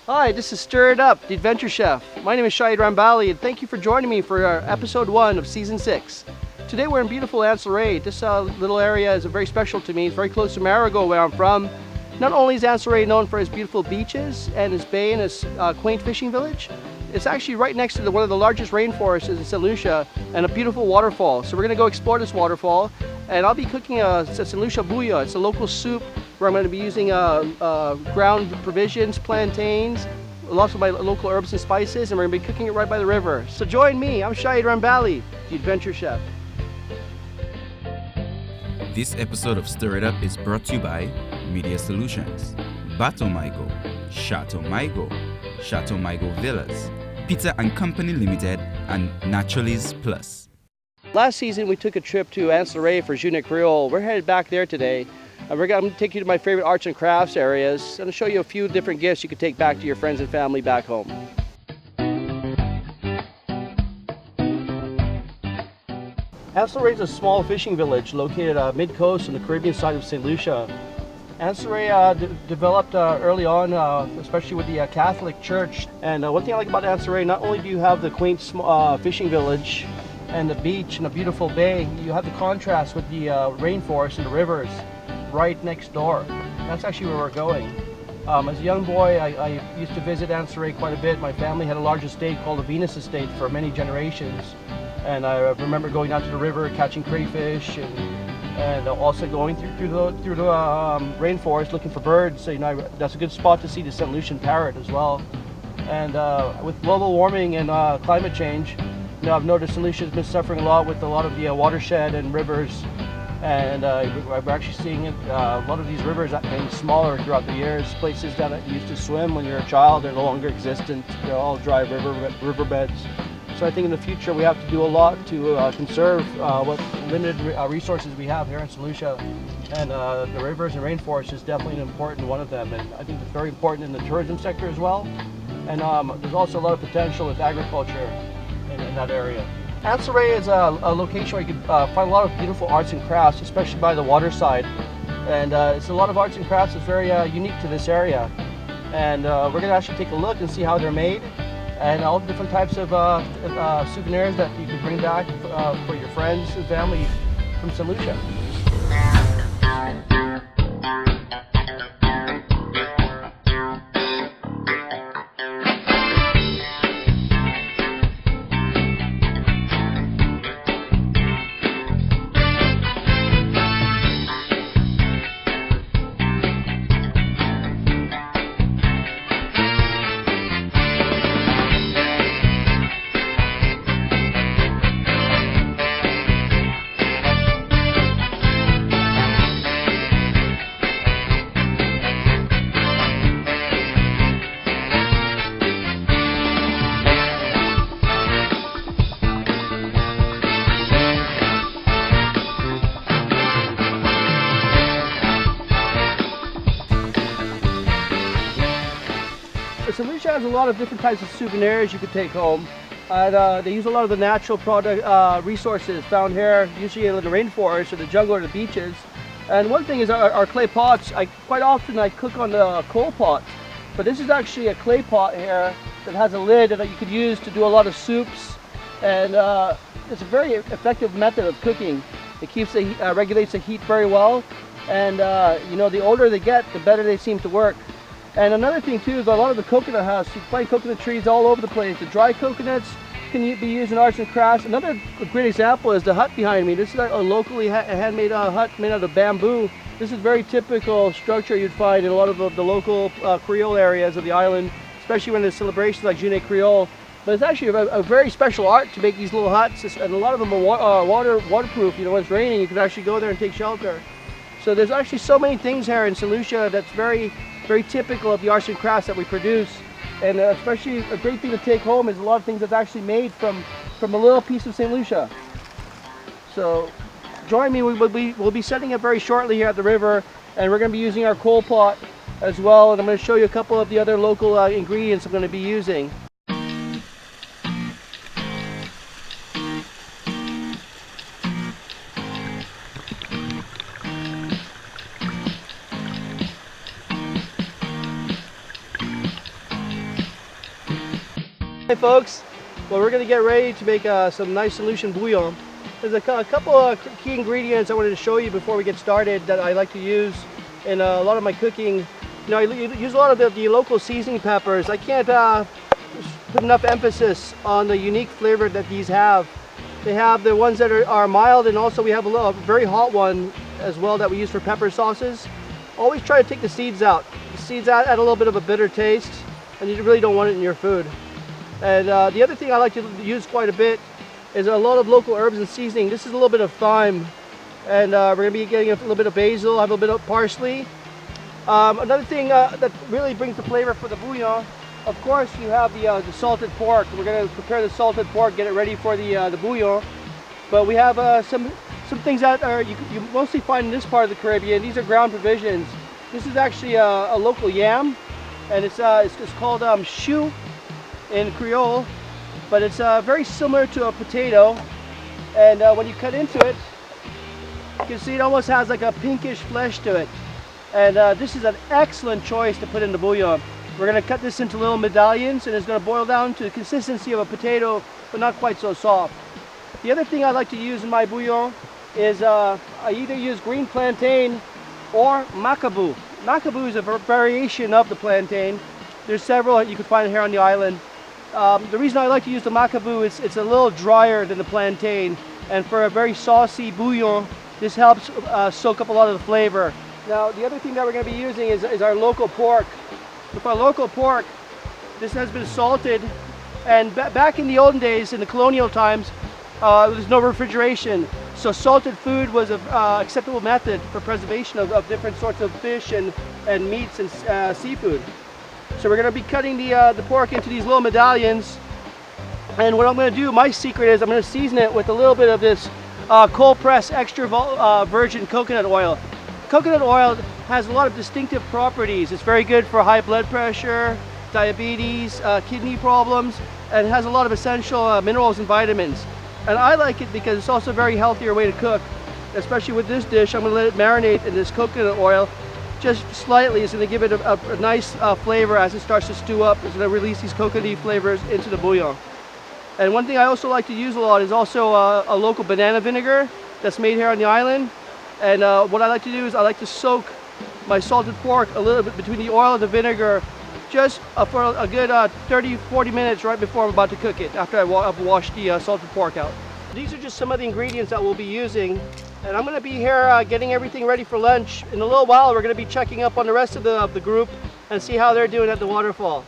Hi, this is Stir It Up, the Adventure Chef. My name is Shahid Rambali, and thank you for joining me for episode 1 of season 6. Today we're in beautiful Anse La Raye. This little area is very special to me. It's very close to Marigot, where I'm from. Not only is Anse La Raye known for its beautiful beaches and its bay and its quaint fishing village, it's actually right next to one of the largest rainforests in St. Lucia and a beautiful waterfall. So we're going to go explore this waterfall, and I'll be cooking a St. Lucia bouillon. It's a local soup where I'm going to be using ground provisions, plantains, lots of my local herbs and spices, and we're going to be cooking it right by the river. So join me, I'm Shahid Rambali, the Adventure Chef. This episode of Stir It Up is brought to you by Media Solutions, Bateau Maigo, Chateau Maigo, Chateau Maigo Villas, Pizza and Company Limited, and Naturaliz Plus. Last season we took a trip to Anse La Raye for Journée Creole. We're headed back there today. I'm going to take you to my favorite arts and crafts areas and show you a few different gifts you can take back to your friends and family back home. Anse La Raye is a small fishing village located mid-coast on the Caribbean side of St. Lucia. Anse La Raye developed early on, especially with the Catholic Church. And one thing I like about Anse La Raye, not only do you have the quaint fishing village and the beach and a beautiful bay, you have the contrast with the rainforest and the rivers right next door. That's actually where we're going. As a young boy, I used to visit Anse La Raye quite a bit. My family had a large estate called the Venus Estate for many generations. And I remember going down to the river, catching crayfish, and also going through the rainforest looking for birds. So, that's a good spot to see the St. Lucian parrot as well. And with global warming and climate change, I've noticed St. Lucia has been suffering a lot with a lot of the watershed and rivers. And we're actually seeing a lot of these rivers getting smaller throughout the years. Places that you used to swim when you were a child, they're no longer existent. They're all dry riverbeds. So I think in the future we have to do a lot to conserve what limited resources we have here in St. Lucia. And the rivers and rainforest is definitely an important one of them. And I think it's very important in the tourism sector as well. And there's also a lot of potential with agriculture in that area. Anse La Raye is a location where you can find a lot of beautiful arts and crafts, especially by the waterside. And it's a lot of arts and crafts that's very unique to this area. And we're going to actually take a look and see how they're made, and all the different types of souvenirs that you can bring back for your friends and family from St. Lucia. St. Lucia has a lot of different types of souvenirs you could take home. They use a lot of the natural resources found here, usually in the rainforest or the jungle or the beaches. And one thing is our clay pots. Quite often I cook on the coal pot, but this is actually a clay pot here that has a lid that you could use to do a lot of soups. And it's a very effective method of cooking. It regulates the heat very well, and the older they get, the better they seem to work. And another thing too is a lot of the coconut husk. You can find coconut trees all over the place. The dry coconuts can be used in arts and crafts. Another great example is the hut behind me. This is a locally handmade hut made out of bamboo. This is very typical structure you'd find in a lot of the local Creole areas of the island, especially when there's celebrations like Journée Creole. But it's actually a very special art to make these little huts, and a lot of them are waterproof. When it's raining, you can actually go there and take shelter. So there's actually so many things here in St. Lucia that's very typical of the arts and crafts that we produce. And especially a great thing to take home is a lot of things that's actually made from a little piece of St. Lucia. So join me, we'll be setting up very shortly here at the river, and we're going to be using our coal pot as well, and I'm going to show you a couple of the other local ingredients I'm going to be using. Hey folks, well, we're going to get ready to make some nice solution bouillon. There's a couple of key ingredients I wanted to show you before we get started that I like to use in a lot of my cooking. You know, I use a lot of the local seasoning peppers. I can't put enough emphasis on the unique flavor that these have. They have the ones that are mild, and also we have a very hot one as well that we use for pepper sauces. Always try to take the seeds out. The seeds add a little bit of a bitter taste, and you really don't want it in your food. And the other thing I like to use quite a bit is a lot of local herbs and seasoning. This is a little bit of thyme, and we're going to be getting a little bit of basil, have a little bit of parsley. Another thing that really brings the flavor for the bouillon, of course, you have the salted pork. We're going to prepare the salted pork, get it ready for the bouillon. But we have some things that are you mostly find in this part of the Caribbean. These are ground provisions. This is actually a local yam, and it's called choux in Creole, but it's very similar to a potato, and when you cut into it, you can see it almost has like a pinkish flesh to it, and this is an excellent choice to put in the bouillon. We're going to cut this into little medallions, and it's going to boil down to the consistency of a potato, but not quite so soft. The other thing I like to use in my bouillon is I either use green plantain or macabou. Macabou is a variation of the plantain. There's several you can find here on the island. The reason I like to use the macabou is it's a little drier than the plantain, and for a very saucy bouillon, this helps soak up a lot of the flavor. Now, the other thing that we're going to be using is our local pork. With our local pork, this has been salted, and back in the olden days, in the colonial times, there was no refrigeration, so salted food was an acceptable method for preservation of different sorts of fish and meats and seafood. So we're going to be cutting the pork into these little medallions, and what I'm going to do, my secret is I'm going to season it with a little bit of this cold press extra virgin coconut oil. Coconut oil has a lot of distinctive properties. It's very good for high blood pressure, diabetes, kidney problems, and it has a lot of essential minerals and vitamins. And I like it because it's also a very healthier way to cook, especially with this dish. I'm going to let it marinate in this coconut oil just slightly. It's going to give it a nice flavor as it starts to stew up. It's going to release these coconutty flavors into the bouillon. And one thing I also like to use a lot is also a local banana vinegar that's made here on the island. And what I like to do is I like to soak my salted pork a little bit between the oil and the vinegar, just for a good 30-40 minutes right before I'm about to cook it, after I've washed the salted pork out. These are just some of the ingredients that we'll be using. And I'm going to be here getting everything ready for lunch. In a little while, we're going to be checking up on the rest of the group and see how they're doing at the waterfall.